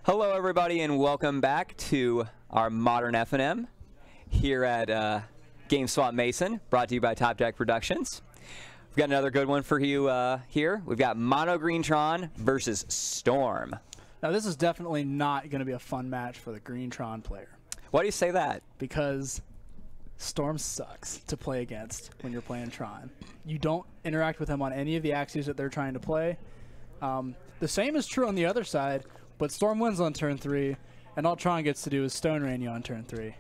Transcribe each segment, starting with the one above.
Hello, everybody, and welcome back to our modern FNM here at GameSwap Mason, brought to you by Top Deck Productions. We've got another good one for you here. We've got Mono Green Tron versus Storm. Now, this is definitely not going to be a fun match for the Green Tron player. Why do you say that? Because Storm sucks to play against when you're playing Tron. You don't interact with him on any of the axes that they're trying to play. The same is true on the other side, but Storm wins on turn 3, and all Tron gets to do is Stone Rain you on turn 3.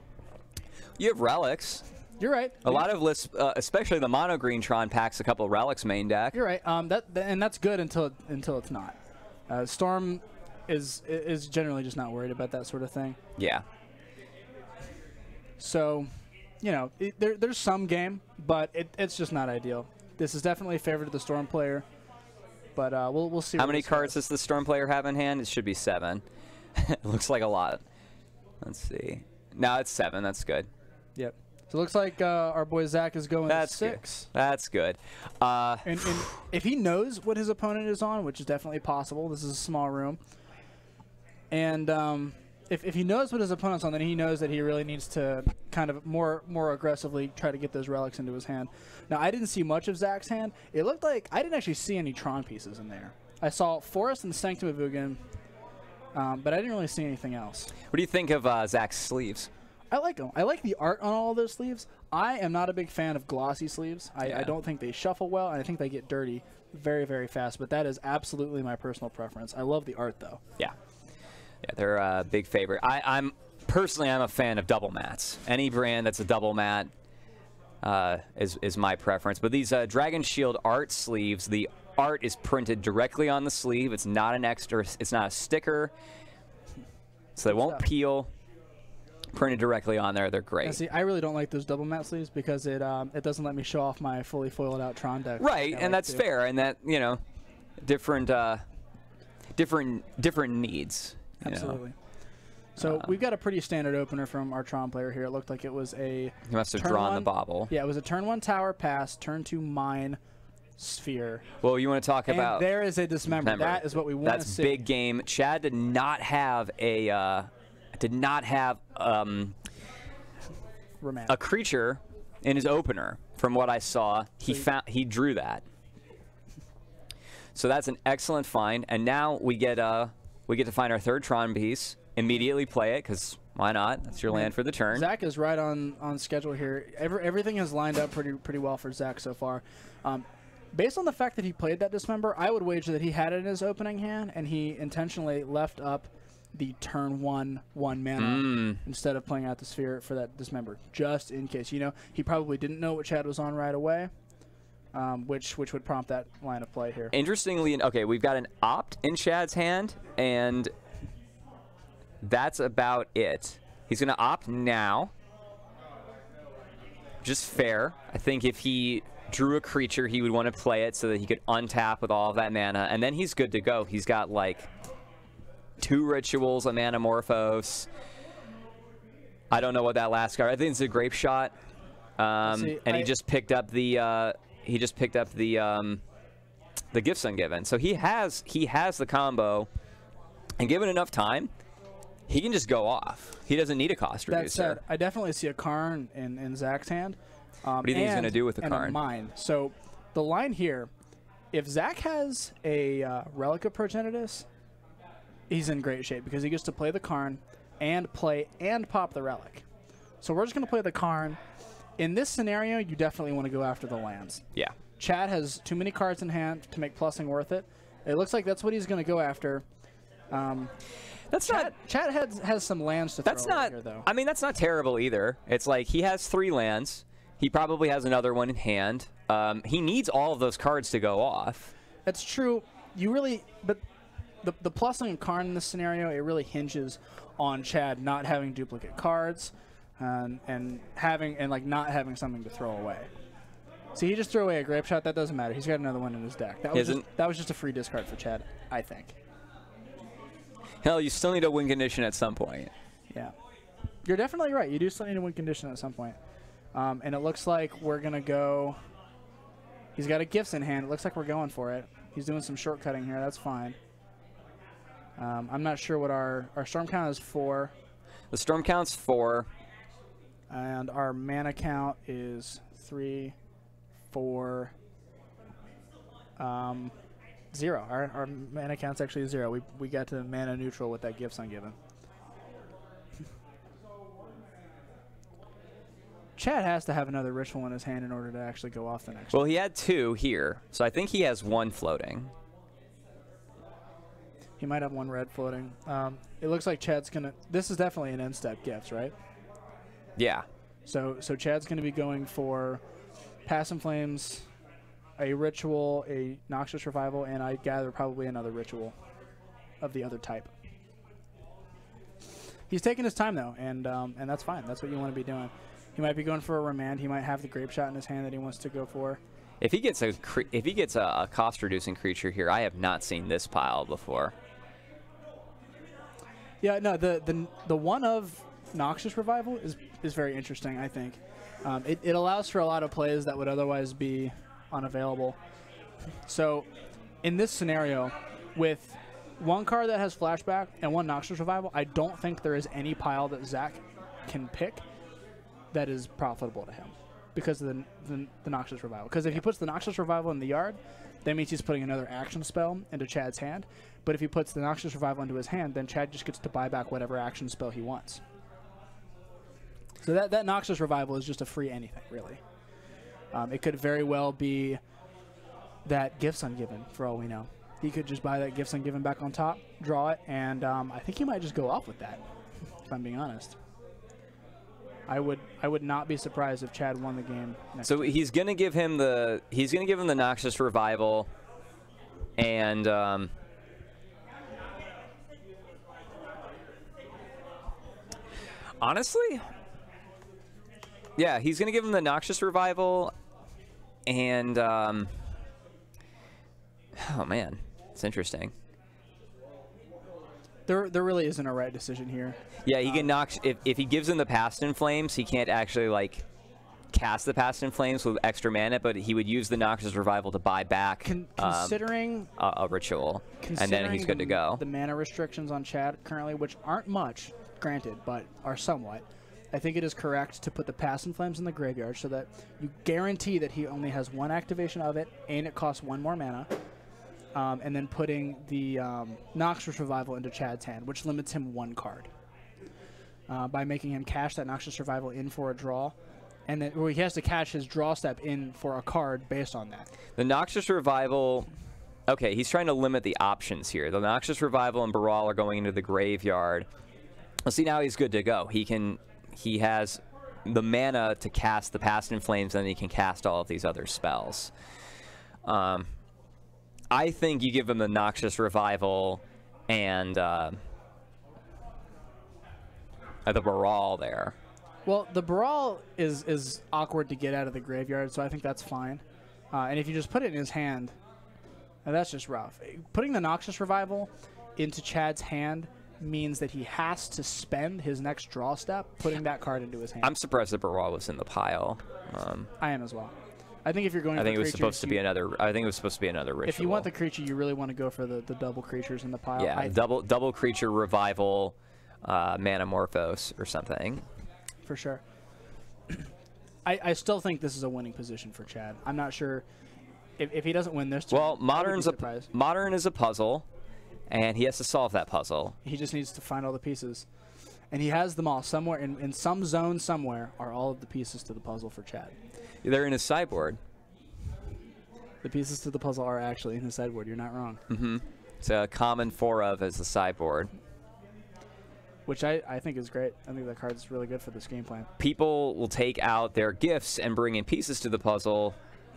You have relics. You're right. A lot of lists, especially the Mono Green Tron, packs a couple of relics main deck. You're right. And that's good until it's not. Storm is generally just not worried about that sort of thing. Yeah. So, you know, there's some game, but it's just not ideal. This is definitely a favor to the Storm player. But we'll see. How many cards does the Storm player have in hand? It should be 7. It looks like a lot. Let's see. No, it's 7. That's good. Yep. So it looks like our boy Zach is going 6. Good. That's good. And if he knows what his opponent is on, which is definitely possible, this is a small room. And if he knows what his opponent's on, then he knows that he really needs to kind of more aggressively try to get those relics into his hand. Now, I didn't see much of Zach's hand. It looked like I didn't actually see any Tron pieces in there. I saw Forest and Sanctum of Ugin, but I didn't really see anything else. What do you think of Zach's sleeves? I like them. I like the art on all of those sleeves. I am not a big fan of glossy sleeves. I don't think they shuffle well, and I think they get dirty very, very fast. But that is absolutely my personal preference. I love the art, though. Yeah. Yeah, they're a big favorite. I'm a fan of double mats. Any brand that's a double mat is my preference. But these Dragon Shield art sleeves, the art is printed directly on the sleeve. It's not an extra. It's not a sticker, so they won't peel. Printed directly on there. They're great. See, I really don't like those double mat sleeves because it doesn't let me show off my fully foiled out Tron deck. Right, and that's fair. And that, you know, different needs. Absolutely. So we've got a pretty standard opener from our Tron player here. It looked like it was a... He must have drawn the bobble. Yeah, it was a turn 1 tower pass, turn 2 mine sphere. Well, you want to talk about... there is a dismember. That is what we want to see. That's big game. Chad did not have a... a creature in his opener. From what I saw, he drew that. So that's an excellent find. And now we get to find our third Tron piece. Immediately play it, because why not? That's your land for the turn. Zach is right on schedule here. Everything has lined up pretty well for Zach so far. Based on the fact that he played that Dismember, I would wager that he had it in his opening hand, and he intentionally left up the turn 1 mana instead of playing out the sphere for that Dismember, just in case. You know, he probably didn't know what Chad was on right away, which would prompt that line of play here. Interestingly, okay, we've got an opt in Chad's hand, and that's about it. He's going to opt now. Just fair. I think if he drew a creature, he would want to play it so that he could untap with all of that mana, and then he's good to go. He's got like 2 rituals, a Manamorphose. I don't know what that last card. I think it's a Grape Shot. He just picked up the the Gifts Ungiven. So he has the combo, and given enough time, he can just go off. He doesn't need a cost reducer. That said, I definitely see a Karn in Zach's hand. What do you think he's going to do with the Karn? Mine. So the line here, if Zach has a Relic of Progenitus, he's in great shape because he gets to play the Karn and pop the Relic. So we're just going to play the Karn. In this scenario, you definitely want to go after the lands. Yeah. Chad has too many cards in hand to make plussing worth it. It looks like that's what he's going to go after. Chad has some lands to throw here, though. I mean, that's not terrible either. It's like he has 3 lands. He probably has another one in hand. He needs all of those cards to go off. That's true. But the plussing of Karn in this scenario, it really hinges on Chad not having duplicate cards and not having something to throw away. See, he just threw away a Grape Shot. That doesn't matter. He's got another one in his deck. That was just a free discard for Chad, I think. Hell, you still need a win condition at some point. Yeah. You're definitely right. You do still need a win condition at some point. And it looks like we're going to go... He's got a Gifts in hand. It looks like we're going for it. He's doing some shortcutting here. That's fine. I'm not sure what our storm count is 4. The storm count's 4. And our mana count is 3, 4, 0. Our mana count's actually 0. We got to mana neutral with that Gifts Ungiven. Chad has to have another ritual in his hand in order to actually go off the next Well, he had 2 here, so I think he has 1 floating. He might have 1 red floating. It looks like Chad's going to... This is definitely an end-step Gifts, right? Yeah. So Chad's going to be going for Pass and Flames, a ritual, a Noxious Revival, and I gather probably another ritual of the other type. He's taking his time, though, and that's fine. That's what you want to be doing. He might be going for a Remand. He might have the Grape Shot in his hand that he wants to go for. If he gets a cost-reducing creature here, I have not seen this pile before. Yeah, no, the one of Noxious Revival is very interesting, I think. It allows for a lot of plays that would otherwise be unavailable. So, in this scenario, with 1 card that has Flashback and 1 Noxious Revival, I don't think there is any pile that Zach can pick that is profitable to him because of the Noxious Revival. Because if he puts the Noxious Revival in the yard, that means he's putting another action spell into Chad's hand. But if he puts the Noxious Revival into his hand, then Chad just gets to buy back whatever action spell he wants. So that Noxious Revival is just a free anything, really. It could very well be that Gifts Ungiven, for all we know. He could just buy that Gifts Ungiven back on top, draw it, and I think he might just go off with that, if I'm being honest. I would not be surprised if Chad won the game next So week. he's gonna give him the Noxious Revival, and honestly, yeah, he's gonna give him the Noxious Revival, and oh man, it's interesting. There really isn't a right decision here. Yeah, he can knock if he gives him the Past in Flames, he can't actually like cast the Past in Flames with extra mana, but he would use the Noxious Revival to buy back Considering a ritual, and then he's good to go. The mana restrictions on Chad currently, which aren't much, granted, but are somewhat. I think it is correct to put the Pass and Flames in the graveyard so that you guarantee that he only has 1 activation of it, and it costs 1 more mana. And then putting the Noxious Revival into Chad's hand, which limits him 1 card. By making him cash that Noxious Revival in for a draw, and then he has to cash his draw step in for a card based on that. The Noxious Revival, okay, he's trying to limit the options here. The Noxious Revival and Baral are going into the graveyard. Well, see, now he's good to go. He has the mana to cast the Past in Flames, and then he can cast all of these other spells. I think you give him the Noxious Revival and the Baral there. Well, the Baral is awkward to get out of the graveyard, so I think that's fine. And if you just put it in his hand, that's just rough. Putting the Noxious Revival into Chad's hand means that he has to spend his next draw step putting that card into his hand. I'm surprised the Baral was in the pile. I am as well. I think if you're going, I think it was supposed to be another. I think it was supposed to be another ritual. If you want the creature, you really want to go for the double creatures in the pile. Yeah, double creature revival, Manamorphose or something. For sure. I still think this is a winning position for Chad. I'm not sure if he doesn't win this. Well, modern is a puzzle, and he has to solve that puzzle. He just needs to find all the pieces, and he has them all somewhere in some zone somewhere. Are all of the pieces to the puzzle for Chad? They're in his sideboard. The pieces to the puzzle are actually in his sideboard. You're not wrong. Mm-hmm. It's a common 4 of as the sideboard. Which I think is great. I think that card's really good for this game plan. People will take out their gifts and bring in pieces to the puzzle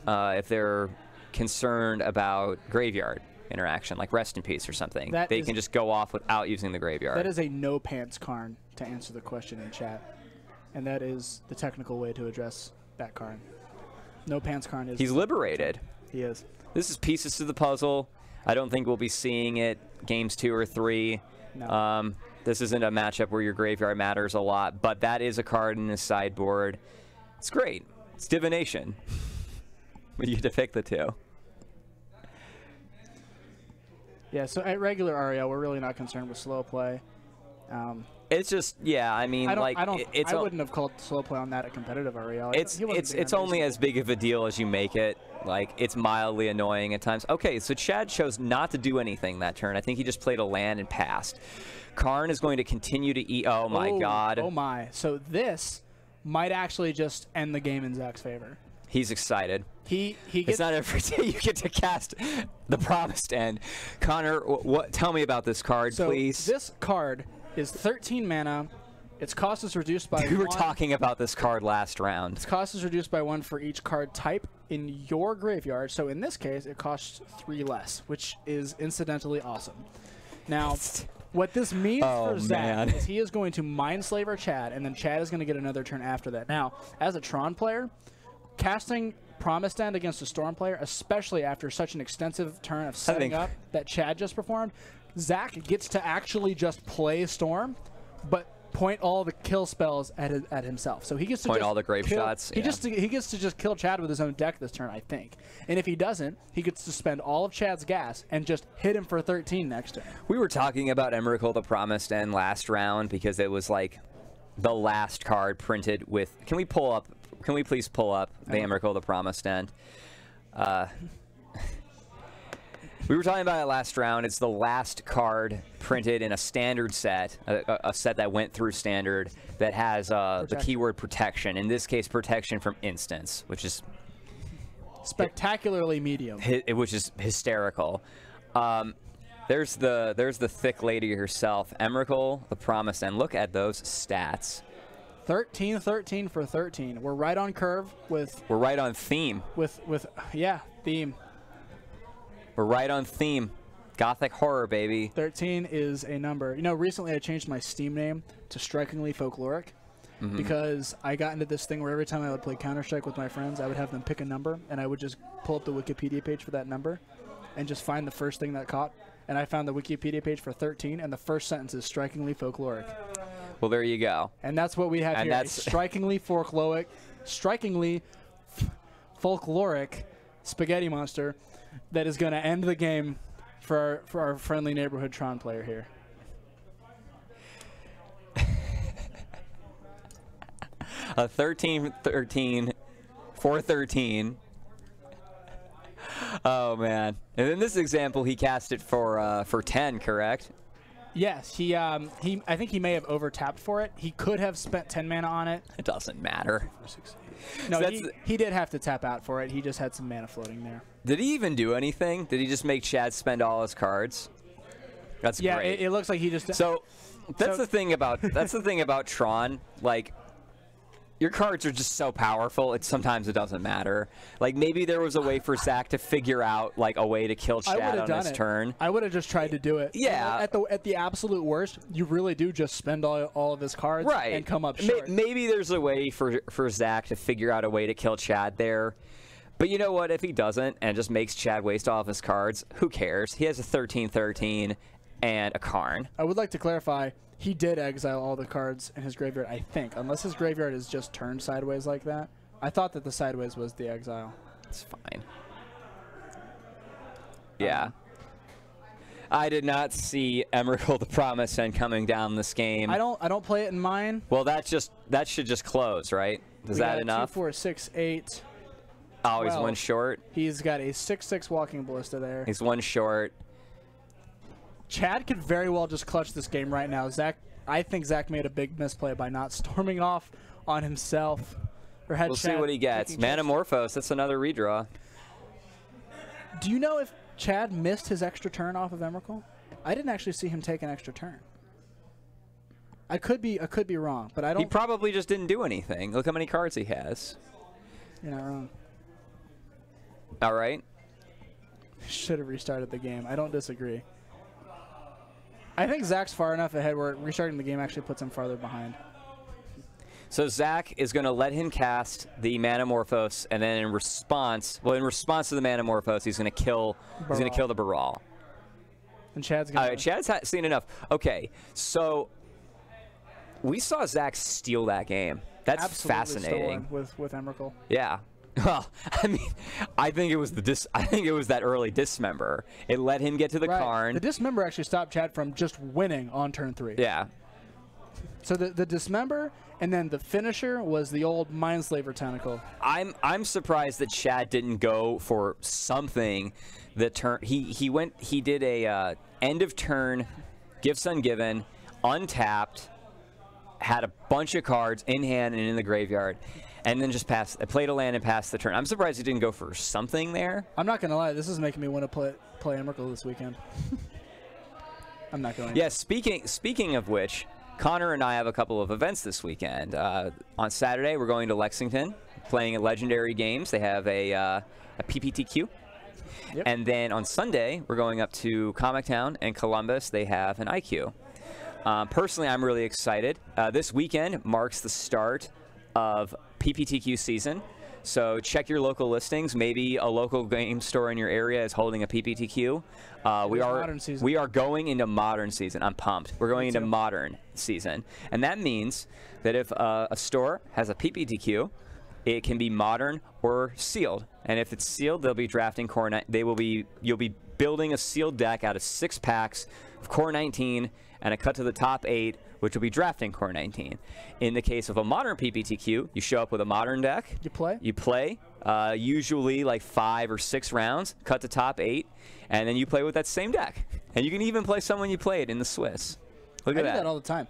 if they're concerned about graveyard interaction, like Rest in Peace or something. They can just go off without using the graveyard. That is a no pants Karn to answer the question in chat. And that is the technical way to address that Karn. No pants Karn is... He's liberated. He is. This is pieces to the puzzle. I don't think we'll be seeing it games 2 or 3. No. This isn't a matchup where your graveyard matters a lot, but that is a card in his sideboard. It's great. It's divination. But you get to pick the 2. Yeah, so at regular REL, we're really not concerned with slow play. It's just, yeah, I mean, I it's wouldn't have called slow play on that at competitive REL. It's only as big of a deal as you make it. Like, it's mildly annoying at times. Okay, so Chad chose not to do anything that turn. I think he just played a land and passed. Karn is going to continue to eat. Oh, my God. Oh, my. So this might actually just end the game in Zach's favor. He's excited. He gets, it's not every day you get to cast the Promised End. Connor, tell me about this card, please. This card is 13 mana. Its cost is reduced by We were talking about this card last round. Its cost is reduced by 1 for each card type in your graveyard. So in this case, it costs 3 less, which is incidentally awesome. Now, what this means for Zach is he is going to Mindslaver Chad, and then Chad is going to get another turn after that. Now, as a Tron player, casting Promised End against a Storm player, especially after such an extensive turn of setting up that Chad just performed, Zach gets to actually just play Storm, but point all the kill spells at himself. So he gets to point just all the grave shots. He gets to just kill Chad with his own deck this turn, I think. And if he doesn't, he gets to spend all of Chad's gas and just hit him for 13 next turn. We were talking about Emrakul the Promised End last round because it was like the last card printed with. Can we please pull up the Emrakul the Promised End? We were talking about it last round. It's the last card printed in a standard set, a set that went through standard that has the keyword protection. In this case, protection from instants, which is spectacularly medium. Which is hysterical. There's the thick lady herself, Emrakul the Promised End. Look at those stats. 13 for 13. We're right on curve with. We're right on theme. Theme. We're right on theme. Gothic horror, baby. 13 is a number. You know, recently I changed my Steam name to Strikingly Folkloric because I got into this thing where every time I would play Counter-Strike with my friends, I would have them pick a number, and I would just pull up the Wikipedia page for that number and just find the first thing that caught. And I found the Wikipedia page for 13, and the first sentence is Strikingly Folkloric. Well, there you go. And that's what we have here. That's Strikingly folkloric spaghetti monster that is going to end the game for our friendly neighborhood Tron player here. A 13 for 13. Oh man! And in this example, he cast it for 10, correct? Yes, I think he may have over-tapped for it. He could have spent 10 mana on it. It doesn't matter. No, so he did have to tap out for it. He just had some mana floating there. Did he even do anything? Did he just make Chad spend all his cards? That's great. Yeah, it looks like he just. So that's the thing about Tron. Like, your cards are just so powerful. Sometimes it doesn't matter. Like, maybe there was a way for Zach to figure out like a way to kill Chad on his turn. I would have just tried to do it. Yeah. At the absolute worst, you really do just spend all of his cards and come up short. Maybe there's a way for Zach to figure out a way to kill Chad there. But you know what? If he doesn't and just makes Chad waste all of his cards, who cares? He has a 13/13 and a Karn. I would like to clarify. He did exile all the cards in his graveyard, I think, unless his graveyard is just turned sideways like that. I thought that the sideways was the exile. It's fine. Yeah. I did not see Emrakul the Promised End coming down this game. I don't play it in mine. Well, that should just close, right? Is that enough? 2, 4, 6, 8. Oh, he's one short. He's got a 6/6 walking ballista there. He's one short. Chad could very well just clutch this game right now. I think Zach made a big misplay by not storming off on himself. We'll see what he gets. Manamorphose, that's another redraw. Do you know if Chad missed his extra turn off of Emrakul? I didn't actually see him take an extra turn. I could be wrong, but I don't. He probably just didn't do anything. Look how many cards he has. You're not wrong. All right. Should have restarted the game. I don't disagree. I think Zach's far enough ahead where restarting the game actually puts him farther behind. So Zach is going to let him cast the Manamorphose, and then in response to the Manamorphose, he's going to kill the Baral. And Chad's going to. Chad's seen enough. Okay, so we saw Zach steal that game. That's absolutely fascinating. With Emrakul. Yeah, Well, I mean, I think it was that early dismember. It let him get to the Karn. The dismember actually stopped Chad from just winning on turn 3. Yeah. So the dismember and then the finisher was the old Mindslaver tentacle. I'm surprised that Chad didn't go for something that turn. He did a end of turn, gifts ungiven, untapped, had a bunch of cards in hand and in the graveyard, and then just played a land and passed the turn. I'm surprised he didn't go for something there. I'm not gonna lie, this is making me want to play Emrakul this weekend. I'm not going. Yeah. Speaking of which, Connor and I have a couple of events this weekend. On Saturday, we're going to Lexington, playing at Legendary Games. They have a PPTQ. Yep. And then on Sunday, we're going up to Comic Town and Columbus. They have an IQ. Personally, I'm really excited. This weekend marks the start of PPTQ season. So check your local listings. Maybe a local game store in your area is holding a PPTQ. We are going into modern season. I'm pumped. We're going into modern season. And that means that if a store has a PPTQ, it can be modern or sealed. And if it's sealed, they'll be drafting core. You'll be building a sealed deck out of 6 packs of core 19 and a cut to the top 8, which will be drafting core 19. In the case of a modern PPTQ, you show up with a modern deck. You play, usually like 5 or 6 rounds, cut to top 8, and then you play with that same deck. And you can even play someone you played in the Swiss. Look at that. I do that all the time.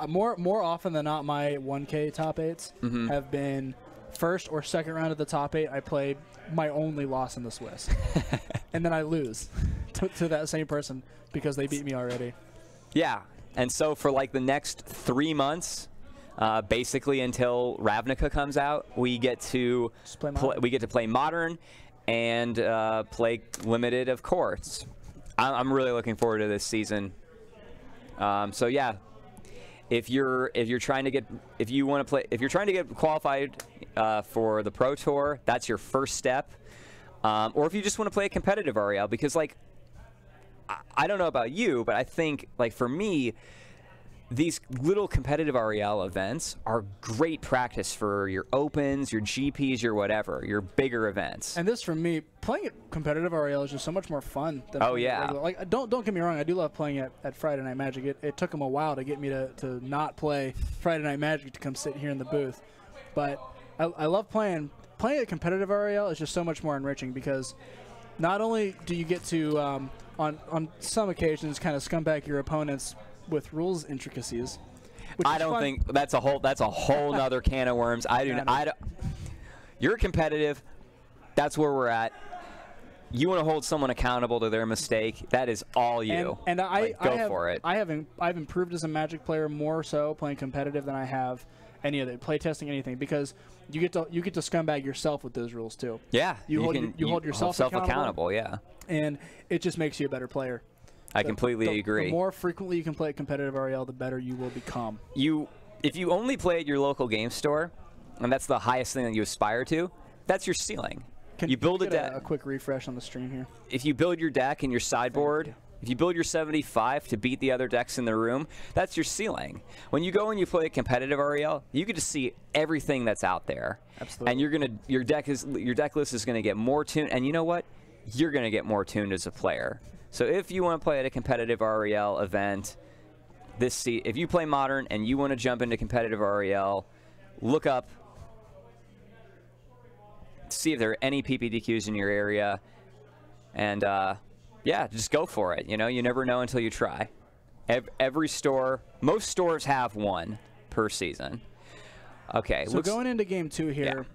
More often than not, my 1K top 8s have been first or second round of the top 8. I play my only loss in the Swiss. And then I lose to that same person because they beat me already. Yeah. And so for like the next 3 months, basically until Ravnica comes out, we get to play modern and play limited, of course. I'm really looking forward to this season. So yeah, if you're trying to get qualified for the Pro Tour, that's your first step. Or if you just want to play a competitive REL, because like I don't know about you, but I think like for me, these little competitive REL events are great practice for your opens, your GPs, your whatever, your bigger events. And this, for me, playing at competitive REL is just so much more fun than regular. Like, don't get me wrong, I do love playing at Friday Night Magic. It took them a while to get me to not play Friday Night Magic to come sit here in the booth. But I love playing at competitive REL is just so much more enriching because not only do you get to, on some occasions, kind of scumbag your opponents with rules intricacies. I don't think that's a whole nother can of worms. You're competitive. That's where we're at. You want to hold someone accountable to their mistake. That is all you. And go for it. I've improved as a Magic player more so playing competitive than I have any other playtesting anything because you get to scumbag yourself with those rules too. Yeah, you hold yourself accountable. Yeah, and it just makes you a better player. I completely agree. The more frequently you can play competitive REL, the better you will become. If you only play at your local game store, and that's the highest thing that you aspire to, that's your ceiling. Can you build a deck? A quick refresh on the stream here. If you build your deck and your sideboard, if you build your 75 to beat the other decks in the room, that's your ceiling. When you go and you play competitive REL, you get to see everything that's out there. Absolutely. And your deck list is going to get more tuned. And you know what? You're going to get more tuned as a player. So if you want to play at a competitive REL event, if you play Modern and you want to jump into competitive REL, look up, see if there are any PPTQs in your area, and yeah, just go for it. You know, you never know until you try. Most stores have one per season. Okay. So going into game 2 here,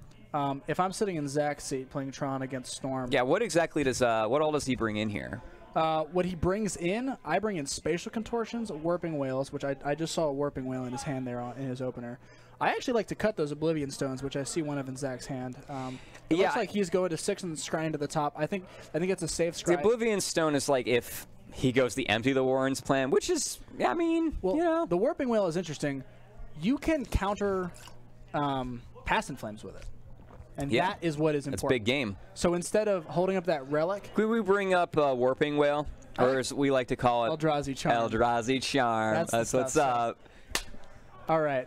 if I'm sitting in Zach's seat playing Tron against Storm. Yeah, what exactly what all does he bring in here? What he brings in, I bring in Spatial Contortions, Warping Whales, which I just saw a Warping Whale in his hand there in his opener. I actually like to cut those Oblivion Stones, which I see one of in Zach's hand. It looks like he's going to 6 and scrying to the top. I think it's a safe scry. The Oblivion Stone is like if he goes the Empty the Warrens plan, which is, I mean, well, you know. The Warping Whale is interesting. You can counter Past Flames with it. And that is what is important. It's a big game. So instead of holding up that relic... Could we bring up Warping Whale? Or as we like to call it... Eldrazi Charm. Eldrazi Charm. That's what's up. All right.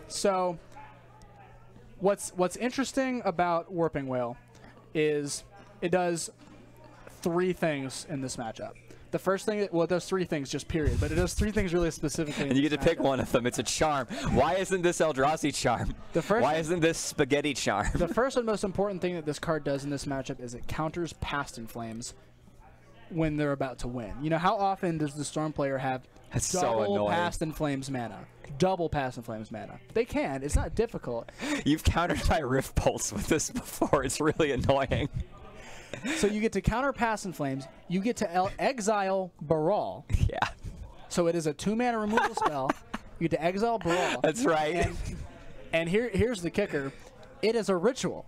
So What's interesting about Warping Whale is it does 3 things in this matchup. The first thing, well, it does 3 things, just period, but it does 3 things really specifically. And you get to pick one of them. It's a charm. Why isn't this Eldrazi charm? Why isn't this Spaghetti charm? The first and most important thing that this card does in this matchup is it counters Past in Flames when they're about to win. You know, how often does the Storm player have double Past in Flames mana? Double Past in Flames mana. They can. It's not difficult. You've countered my Rift Pulse with this before. It's really annoying. So you get to counter Past in Flames. You get to exile Baral. Yeah. So it is a 2-mana removal spell. You get to exile Baral. That's right. And here's the kicker. It is a ritual.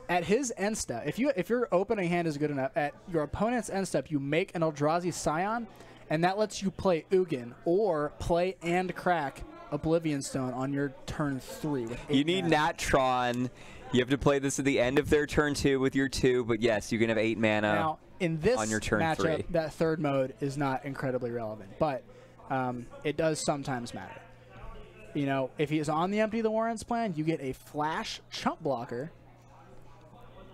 At his end step, if your opening hand is good enough, at your opponent's end step, you make an Eldrazi Scion, and that lets you play Ugin or play and crack Oblivion Stone on your turn 3. With 8 you need mana. Tron. You have to play this at the end of their turn 2 with your 2, but yes, you can have 8 mana now, in this on your turn matchup, 3. That third mode is not incredibly relevant, but it does sometimes matter. You know, if he is on the Empty the Warrens plan, you get a flash chump blocker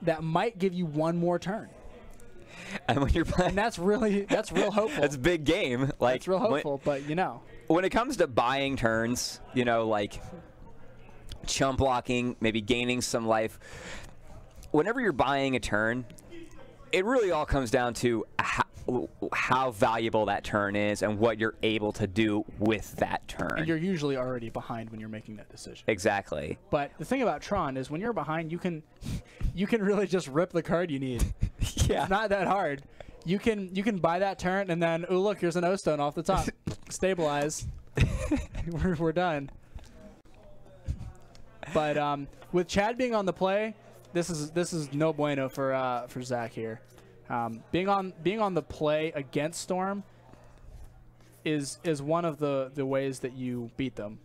that might give you 1 more turn. And when you're playing, and that's real hopeful. That's a big game. Like, that's real hopeful, but you know. When it comes to buying turns, you know, like chump blocking, maybe gaining some life, whenever you're buying a turn, it really all comes down to how valuable that turn is and what you're able to do with that turn. And you're usually already behind when you're making that decision. Exactly. But the thing about Tron is when you're behind, you can really just rip the card you need. Yeah. It's not that hard. You can buy that turn and then, oh look, here's an O-Stone off the top. Stabilize. We're done. But with Chad being on the play, this is no bueno for Zach here. Being on the play against Storm is one of the ways that you beat them.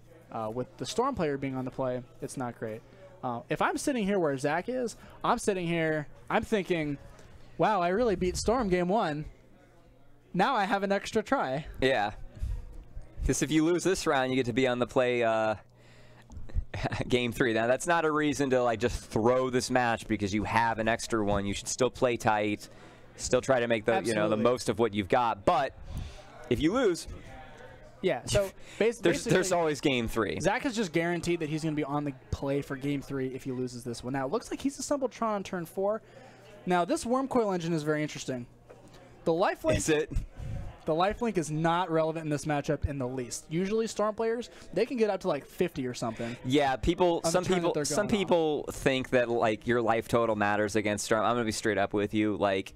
With the Storm player being on the play, it's not great. If I'm sitting here where Zach is, I'm sitting here, I'm thinking, wow, I really beat Storm game 1. Now I have an extra try. Yeah. Because if you lose this round, you get to be on the play game 3. Now, that's not a reason to like just throw this match because you have an extra one. You should still play tight, still try to make the the most of what you've got. But if you lose, yeah. So basically, there's always game 3. Zach is just guaranteed that he's going to be on the play for game 3 if he loses this one. Now it looks like he's assembled Tron on turn 4. Now this Wormcoil engine is very interesting. The lifelink is it? The lifelink is not relevant in this matchup in the least. Usually Storm players, they can get up to like 50 or something. Yeah, some people think that like your life total matters against Storm. I'm going to be straight up with you. Like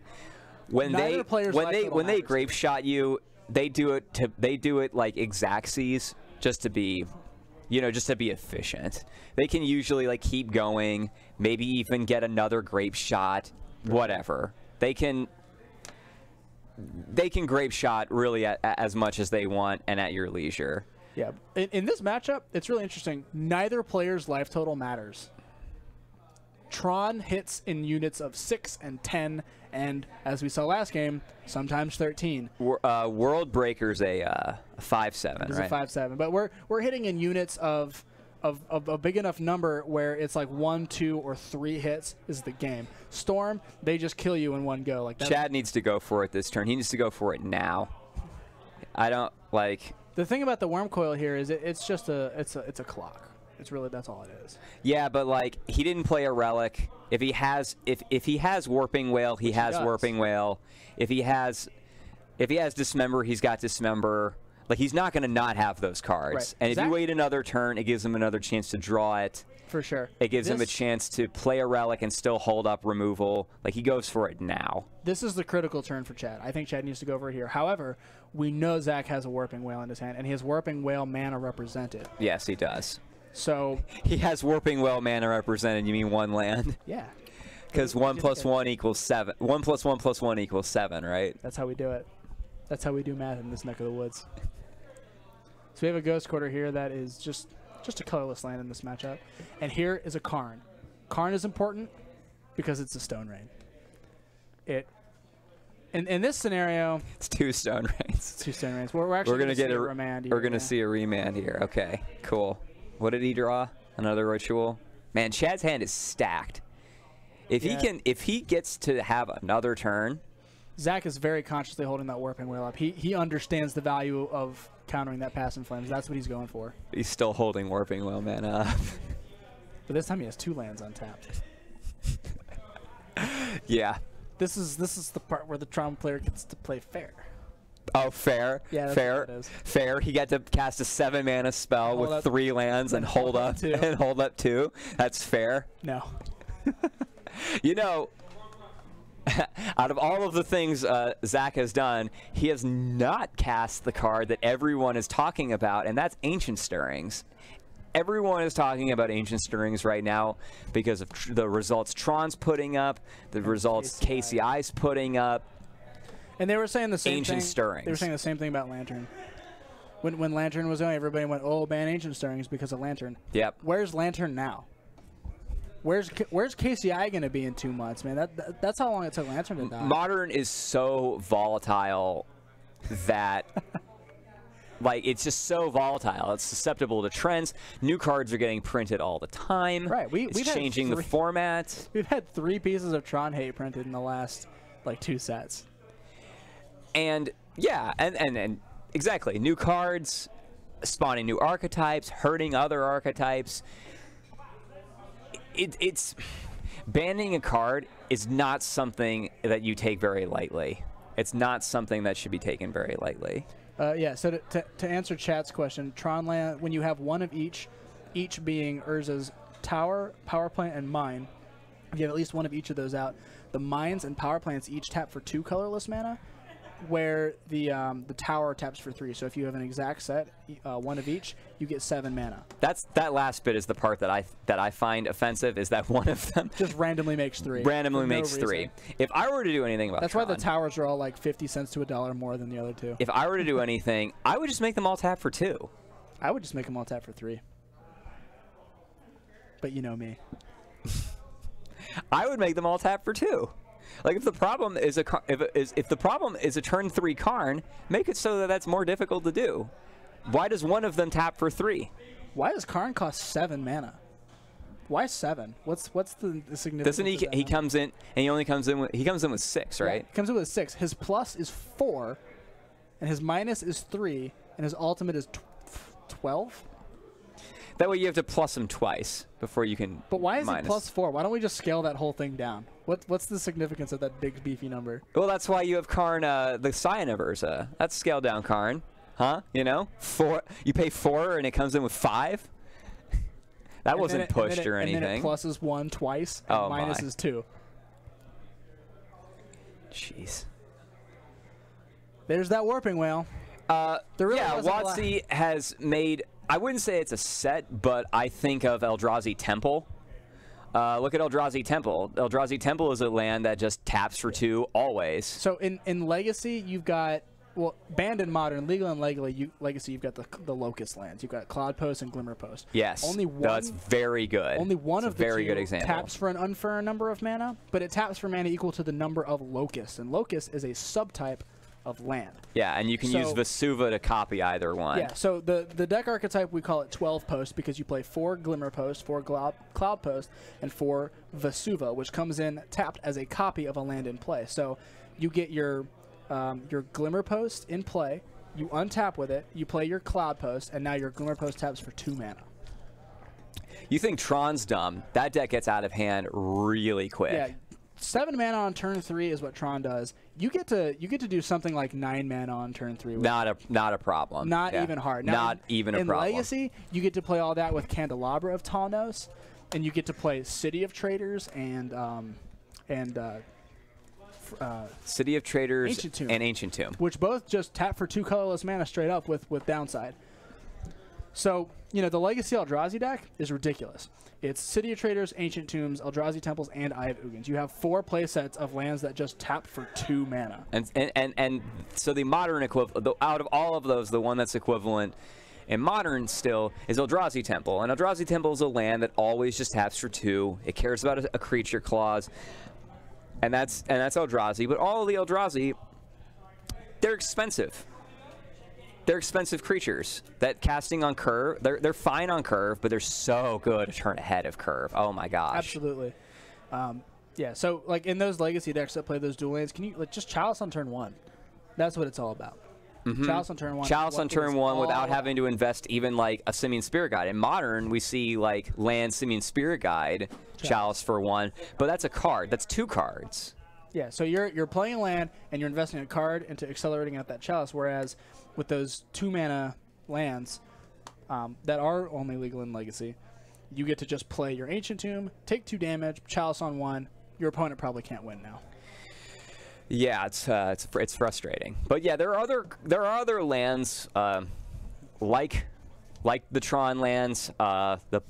when they grape shot you, they do it like Xaxes just to be efficient. They can usually like keep going, maybe even get another grape shot, whatever. They can grape shot really as much as they want and at your leisure. Yeah. In this matchup, it's really interesting. Neither player's life total matters. Tron hits in units of 6 and 10, and as we saw last game, sometimes 13. World Breaker's a 5/7, right? It's a 5/7, but we're hitting in units of a big enough number where it's like 1, 2, or 3 hits is the game. Storm, they just kill you in one go. Like Chad needs to go for it this turn. He needs to go for it now. I don't like. The thing about the Wormcoil here is it's a clock. It's really, that's all it is. Yeah, but like he didn't play a relic. If he has Warping Whale, he has Warping Whale. If he has Dismember, he's got Dismember. Like, he's not going to not have those cards. Right. And if you wait another turn, it gives him another chance to draw it. For sure. It gives him a chance to play a relic and still hold up removal. Like, he goes for it now. This is the critical turn for Chad. I think Chad needs to go over here. However, we know Zach has a Warping Whale in his hand, and he has Warping Whale mana represented. Yes, he does. So he has Warping Whale mana represented. You mean 1 land? Yeah. Because 1 + 1 = 7. 1 + 1 + 1 = 7, right? That's how we do it. That's how we do math in this neck of the woods. So we have a Ghost Quarter here that is just a colorless land in this matchup. And here is a Karn. Karn is important because it's a Stone Rain. In this scenario, it's 2 Stone Rains. It's 2 Stone Rains. We're actually going to get a remand here. We're going to see a remand here. Okay, cool. What did he draw? Another ritual? Man, Chad's hand is stacked. If he gets to have another turn. Zach is very consciously holding that Warping Wail up. He understands the value of countering that Pass in Flames. That's what he's going for. He's still holding Warping Wail, man. But this time he has 2 lands untapped. Yeah. This is the part where the Tron player gets to play fair. Oh, fair. Yeah, that's fair. what it is. Fair. He got to cast a 7-mana spell with 3 lands and hold up 2. and hold up 2. That's fair. No. You know, out of all of the things Zach has done, he has not cast the card that everyone is talking about, and that's Ancient Stirrings. Everyone is talking about Ancient Stirrings right now because of the results Tron's putting up, the results KCI's putting up. And they were saying the same Ancient thing. Stirrings. They were saying the same thing about Lantern. When Lantern was going, everybody went, "Oh, ban Ancient Stirrings because of Lantern." Yep. Where's Lantern now? Where's KCI going to be in 2 months, man? That's how long it took Lantern to die. Modern is so volatile that like it's just so volatile. It's susceptible to trends. New cards are getting printed all the time. Right. We've changing the format. We've had 3 pieces of Tron hate printed in the last like 2 sets. And yeah, and exactly, new cards, spawning new archetypes, hurting other archetypes. It's banning a card is not something that you take very lightly. It's not something that should be taken very lightly. Yeah, so to answer chat's question, Tron land, when you have 1 of each being Urza's Tower, Power Plant, and Mine, if you have at least 1 of each of those out, the Mines and Power Plants each tap for 2 colorless mana, where the Tower taps for 3. So if you have an exact set, 1 of each, you get 7 mana. That last bit is the part that I find offensive, is that 1 of them just randomly makes 3. Randomly makes 3. If I were to do anything about that's Tron, why the towers are all like 50 cents to $1 more than the other 2. If I were to do anything, I would just make them all tap for 2. I would just make them all tap for 3. But you know me. I would make them all tap for 2. Like if the problem is if the problem is a turn 3 Karn, make it so that that's more difficult to do. Why does 1 of them tap for 3? Why does Karn cost 7 mana? Why 7? What's the significance? Doesn't he? He comes in and he only comes in with 6, right? Yeah, he comes in with 6. His plus is 4, and his minus is 3, and his ultimate is 12. That way you have to plus him twice before you can. But why is minus. it plus 4? Why don't we just scale that whole thing down? What's the significance of that big beefy number? Well, that's why you have Karn, the Scion of Urza. That's scaled down Karn, huh? You know, 4. You pay 4 and it comes in with 5. That wasn't pushed or anything. And then it pluses 1 twice, and minuses 2. Jeez. There's that Warping Wail. Yeah, WotC has made. I wouldn't say it's a set, but I think of Eldrazi Temple. Look at Eldrazi Temple. Eldrazi Temple is a land that just taps for 2 always. So in Legacy, you've got, well, banned in Modern, legal and Legacy, you've got the Locust lands. You've got Cloud Post and Glimmer Post. Yes, only one. That's very good. Only one that's of the very 2 good example. taps for an unfair number of mana, but it taps for mana equal to the number of Locust, and Locust is a subtype of land. Yeah, and you can use Vesuva to copy either one. Yeah, so the deck archetype, we call it 12 Post because you play 4 Glimmer Post, 4 Cloud Post, and 4 Vesuva, which comes in tapped as a copy of a land in play. So you get your Glimmer Post in play, you untap with it, you play your Cloud Post, and now your Glimmer Post taps for 2 mana. You think Tron's dumb? That deck gets out of hand really quick. Yeah. 7 mana on turn 3 is what Tron does. You get to do something like 9 mana on turn 3. Not a problem. Not even hard. Now, not even a problem. In Legacy, you get to play all that with Candelabra of Talnos, and you get to play City of Traders and City of Traders Ancient Tomb, and Ancient Tomb, which both just tap for 2 colorless mana straight up with downside. So, you know, the Legacy Eldrazi deck is ridiculous. It's City of Traders, Ancient Tombs, Eldrazi Temples, and Eye of Ugins. You have 4 play sets of lands that just tap for 2 mana. And so the modern equivalent, out of all of those, the one that's equivalent in Modern still is Eldrazi Temple. And Eldrazi Temple is a land that always just taps for 2. It cares about a creature clause, and that's Eldrazi. But all of the Eldrazi, they're expensive. they're expensive creatures. That casting on curve, they're fine on curve, but they're so good to turn ahead of curve. Oh my gosh. Absolutely. Yeah, so like in those legacy decks that play those dual lanes, can you just Chalice on turn 1? That's what it's all about. Chalice on turn 1. Chalice on turn 1 without having to invest even like a Simian Spirit Guide. In Modern, we see like land Simian Spirit Guide, Chalice for 1, but that's a card. That's 2 cards. Yeah, so you're playing a land and you're investing a card into accelerating out that Chalice, whereas with those 2 mana lands that are only legal in Legacy, you get to just play your Ancient Tomb, take 2 damage, Chalice on 1. Your opponent probably can't win now. Yeah, it's frustrating, but yeah, there are other lands like the Tron lands, the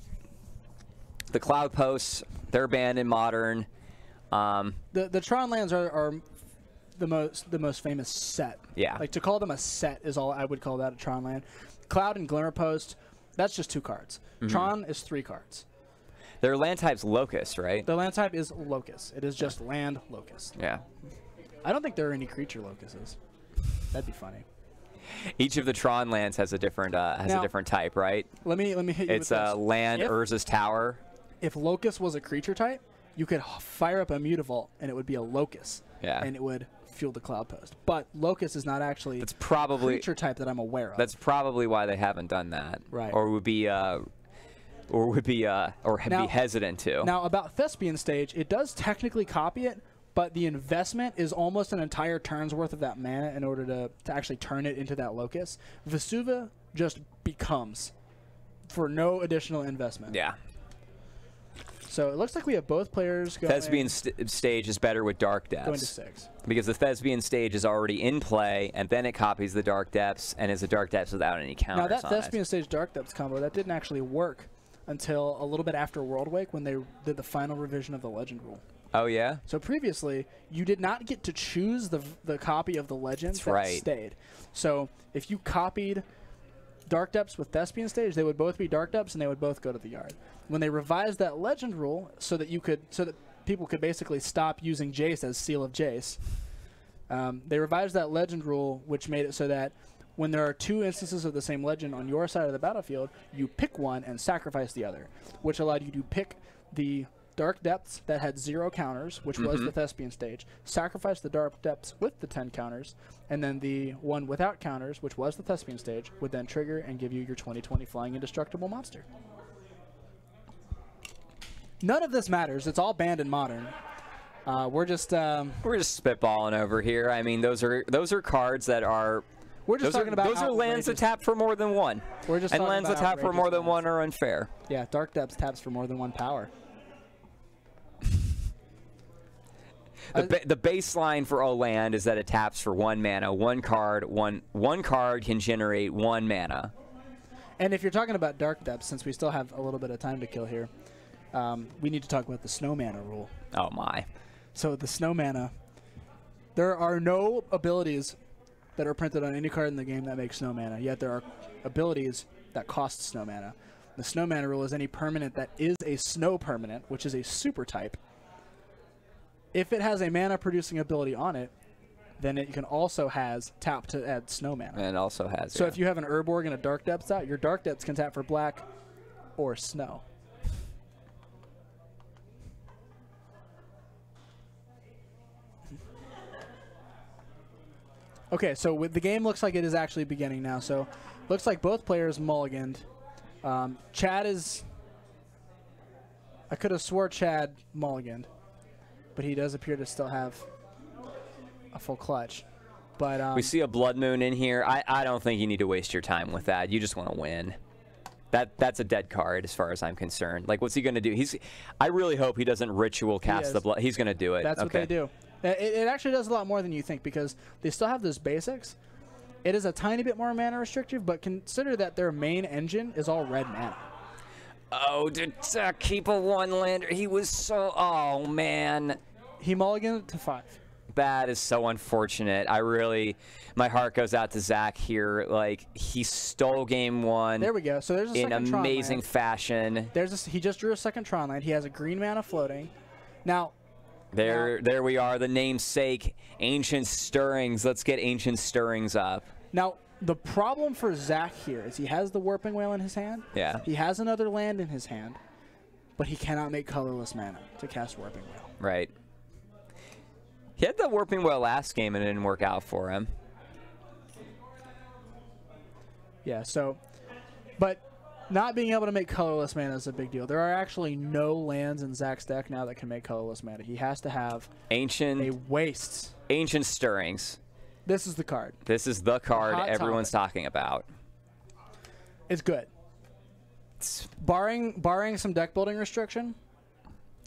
Cloud Posts. They're banned in Modern. The Tron lands are the most famous set. Yeah, like to call them a set is all I would call that a Tron land. Cloud and Glimmer Post, that's just 2 cards. Tron is 3 cards. Their land type's Locust, right? The land type is Locust. It is just land Locust. Yeah. I don't think there are any creature locusts. That'd be funny. Each of the Tron lands has a different a different type, right? Let me hit you with this. It's land Urza's Tower. If Locust was a creature type, you could fire up a Mutavault and it would be a Locust. Yeah. And it would fuel the Cloud Post. But Locust is not actually a creature type that I'm aware of. That's probably why they haven't done that. Right. Or would be be hesitant to. Now about Thespian Stage, it does technically copy it, but the investment is almost an entire turn's worth of that mana in order to actually turn it into that Locust. Vesuva just becomes for no additional investment. Yeah. So it looks like we have both players going. Thespian Stage is better with Dark Depths. Going to 6. Because the Thespian Stage is already in play, and then it copies the Dark Depths, and is a Dark Depths without any counters on it. Now that Thespian Stage Dark Depths combo, that didn't actually work until a little bit after Worldwake when they did the final revision of the Legend rule. Oh, yeah? So previously, you did not get to choose the copy of the Legend that stayed. So if you copied Dark Depths with Thespian Stage, they would both be Dark Depths and they would both go to the yard. When they revised that Legend rule so that people could basically stop using Jace as Seal of Jace, they revised that Legend rule, which made it so that when there are 2 instances of the same Legend on your side of the battlefield, you pick one and sacrifice the other, which allowed you to pick the Dark Depths that had 0 counters, which was the Thespian Stage, sacrifice the Dark Depths with the 10 counters, and then the one without counters, which was the Thespian Stage, would then trigger and give you your 20/20 Flying Indestructible monster. None of this matters. It's all banned in Modern. We're just spitballing over here. I mean, those are cards that are. We're just talking about those are lands that tap for more than 1. We're just and talking lands about that tap for more than outrageous 1 are unfair. Yeah, Dark Depths taps for more than 1 power. The baseline for a land is that it taps for 1 mana. One card can generate 1 mana. And if you're talking about Dark Depths, since we still have a little bit of time to kill here, we need to talk about the Snow Mana rule. Oh my! So the Snow Mana, there are no abilities that are printed on any card in the game that make Snow Mana. Yet there are abilities that cost Snow Mana. The Snow Mana rule is any permanent that is a Snow permanent, which is a super type. If it has a mana producing ability on it, then it can also has tap to add Snow Mana. And it also has. So if you have an Urborg and a Dark Depths out, your Dark Depths can tap for black or snow. Okay, so the game looks like it is actually beginning now. So looks like both players mulliganed. Chad is... I could have swore Chad mulliganed, but he does appear to still have a full clutch. But we see a Blood Moon in here. I don't think you need to waste your time with that. You just want to win. That's a dead card as far as I'm concerned. Like, what's he going to do? I really hope he doesn't ritual cast the blood. He's going to do it. That's what they do. It actually does a lot more than you think because they still have those basics. It is a tiny bit more mana restrictive, but consider that their main engine is all red mana. Oh, to keep a 1-lander. He was so... Oh, man. He mulliganed to 5. That is so unfortunate. My heart goes out to Zach here. Like, he stole game 1. There we go. So there's a second in Tron amazing land. fashion. He just drew a second Tron land. He has a green mana floating. Now... There we are, the namesake, Ancient Stirrings. Let's get Ancient Stirrings up. Now, The problem for Zach here is he has the Warping Wail in his hand. Yeah. He has another land in his hand, but he cannot make colorless mana to cast Warping Wail. Right. He had the Warping Wail last game and it didn't work out for him. Yeah, so, but not being able to make colorless mana is a big deal. There are actually no lands in Zach's deck now that can make colorless mana. He has to have a Wastes. Ancient Stirrings. This is the card. This is the card everyone's topic. talking about. It's good. Barring some deck building restriction,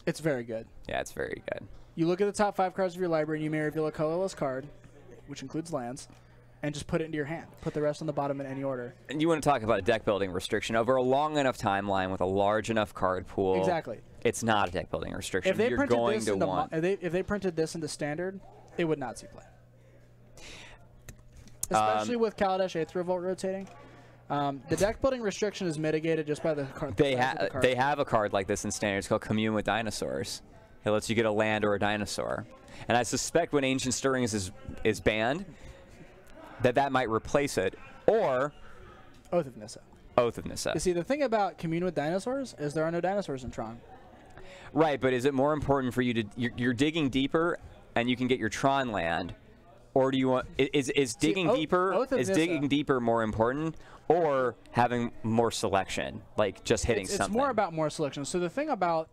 it's very good. Yeah, it's very good. You look at the top 5 cards of your library and you may reveal a colorless card, which includes lands, and just put it into your hand. Put the rest on the bottom in any order. And you want to talk about a deck building restriction over a long enough timeline with a large enough card pool. Exactly. It's not a deck building restriction. If they You're going to want. If they printed this into standard, it would not see play. Especially with Kaladesh Eighth Revolt rotating. The deck building restriction is mitigated just by the card. They have a card like this in standard. It's called Commune with Dinosaurs. It lets you get a land or a dinosaur. And I suspect when Ancient Stirrings is banned, that might replace it. Or Oath of Nissa. Oath of Nissa. You see, the thing about Commune with Dinosaurs is there are no dinosaurs in Tron. Right, but is it more important for you to you're digging deeper and you can get your Tron land, or do you want is digging deeper more important, or having more selection, like just hitting something? It's more about more selection. So the thing about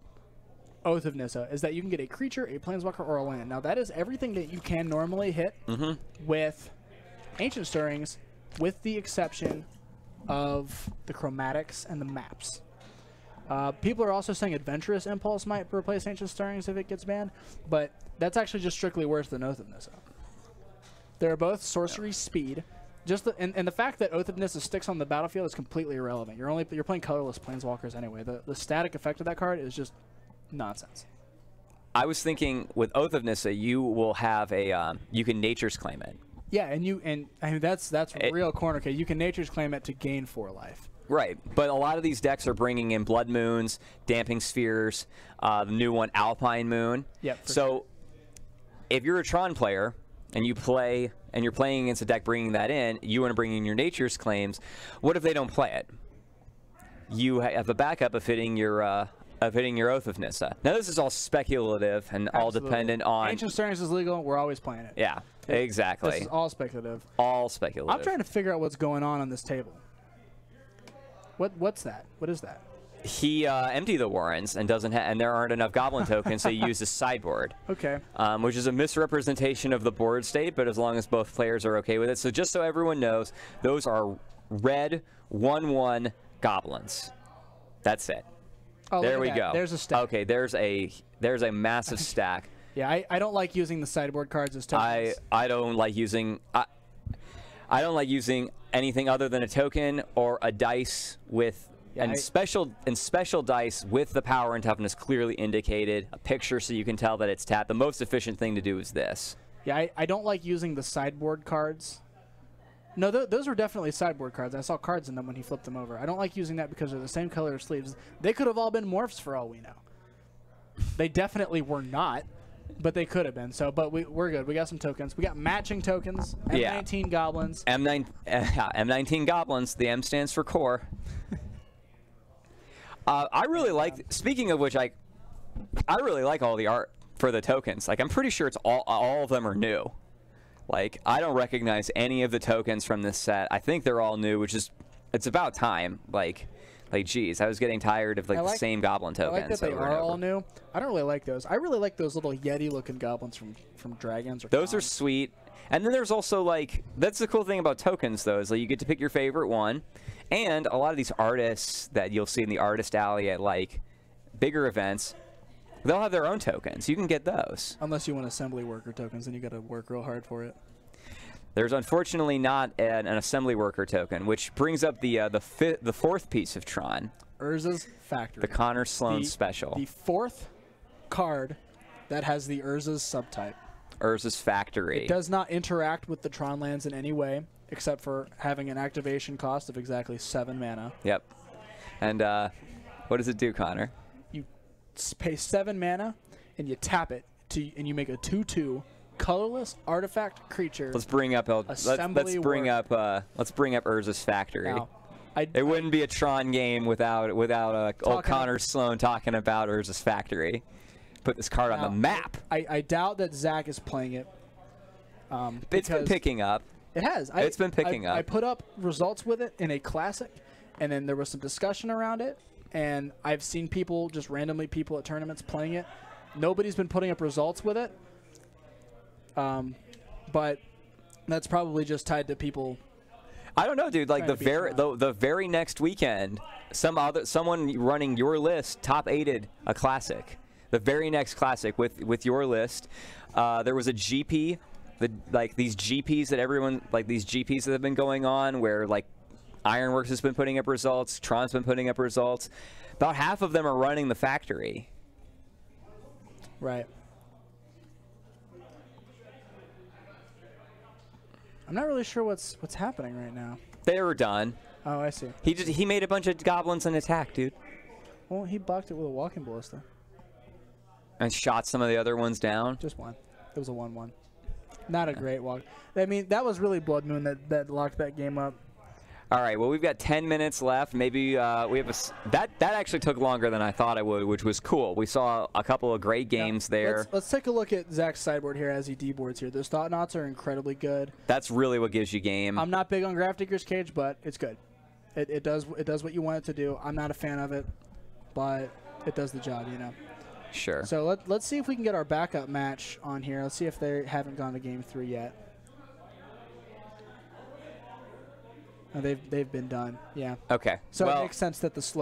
Oath of Nissa is that you can get a creature, a planeswalker, or a land. Now that is everything that you can normally hit with Ancient Stirrings, with the exception of the chromatics and the maps. People are also saying Adventurous Impulse might replace Ancient Stirrings if it gets banned, but that's actually just strictly worse than Oath of Nissa. They're both sorcery speed. And the fact that Oath of Nissa sticks on the battlefield is completely irrelevant. You're playing colorless planeswalkers anyway. The static effect of that card is just nonsense. I was thinking with Oath of Nissa, you will have you can Nature's Claim it. Yeah, and I mean that's real corner case. You can Nature's Claim it to gain 4 life. Right, but a lot of these decks are bringing in Blood Moons, Damping Spheres, the new one, Alpine Moon. Yep. So if you're a Tron player and you're playing against a deck bringing that in, you want to bring in your Nature's Claims. What if they don't play it? You have a backup of hitting your Oath of Nissa. Now this is all speculative and all dependent on. Ancient Stirrings is legal. We're always playing it. Yeah, exactly. This is all speculative. All speculative. I'm trying to figure out what's going on this table. What's that? What is that? He emptied the Warrens and and there aren't enough Goblin tokens, so he used his sideboard. Okay. Which is a misrepresentation of the board state, but as long as both players are okay with it. So just so everyone knows, those are red 1/1 Goblins. That's it. Oh, there we go. There's a stack. Okay, there's a massive stack. Yeah, I don't like using the sideboard cards as tokens. I don't like using I don't like using anything other than a token or a dice with special dice with the power and toughness clearly indicated, a picture so you can tell that it's tapped. The most efficient thing to do is this. Yeah, I don't like using the sideboard cards. No, those were definitely sideboard cards. I saw cards in them when he flipped them over. I don't like using that because they're the same color sleeves. They could have all been morphs for all we know. They definitely were not, but they could have been. So, but we're good. We got some tokens. We got matching tokens. M19 Goblins. M19 Goblins. The M stands for core. I really like. Speaking of which, I really like all the art for the tokens. Like, I'm pretty sure it's all of them are new. Like, I don't recognize any of the tokens from this set. I think they're all new, which is, it's about time. Like, geez, I was getting tired of the same Goblin tokens. I like that they are all new. I don't really like those. I really like those little Yeti-looking goblins from Dragons. Or those Comm. are sweet. And then there's also, like, that's the cool thing about tokens, though, is like you get to pick your favorite one. And a lot of these artists that you'll see in the Artist Alley at, like, bigger events, they'll have their own tokens. You can get those. Unless you want assembly worker tokens, then you got to work real hard for it. There's unfortunately not an assembly worker token, which brings up the fourth piece of Tron. Urza's Factory. The Connor Sloan special. The fourth card that has the Urza's subtype. Urza's Factory. It does not interact with the Tron lands in any way, except for having an activation cost of exactly 7 mana. Yep. And what does it do, Connor? You pay 7 mana, and you tap it, and you make a 2/2 colorless artifact creature. Let's bring up let's bring up Urza's Factory. Now, it wouldn't be a Tron game without old Connor Sloan talking about Urza's Factory. Put this card on the map. I doubt that Zach is playing it. It's been picking up. It has. It's been picking up. I put up results with it in a classic, and then there was some discussion around it, and I've seen people, just randomly people at tournaments playing it. Nobody's been putting up results with it, but that's probably just tied to people. I don't know, dude. Like the very next weekend, someone running your list top 8'd a classic. The very next classic with your list, there was a GP. These GPs that have been going on where like Ironworks has been putting up results, Tron's been putting up results. About half of them are running the factory. Right. I'm not really sure what's happening right now. They were done. Oh, I see. He made a bunch of goblins and attack, dude. Well, he blocked it with a walking ballista. And shot some of the other ones down. Just one. It was a 1-1. Not a great walk. I mean, that was really Blood Moon that locked that game up. All right. Well, we've got 10 minutes left. Maybe we have that actually took longer than I thought it would, which was cool. We saw a couple of great games there. Let's take a look at Zach's sideboard here as he deboards here. Those Thought Knots are incredibly good. That's really what gives you game. I'm not big on Grafdigger's Cage, but it's good. It does what you want it to do. I'm not a fan of it, but it does the job, you know. Sure. So let's see if we can get our backup match on here. Let's see if they haven't gone to game 3 yet. Oh, they've been done. Yeah. Okay. So it makes sense that the slow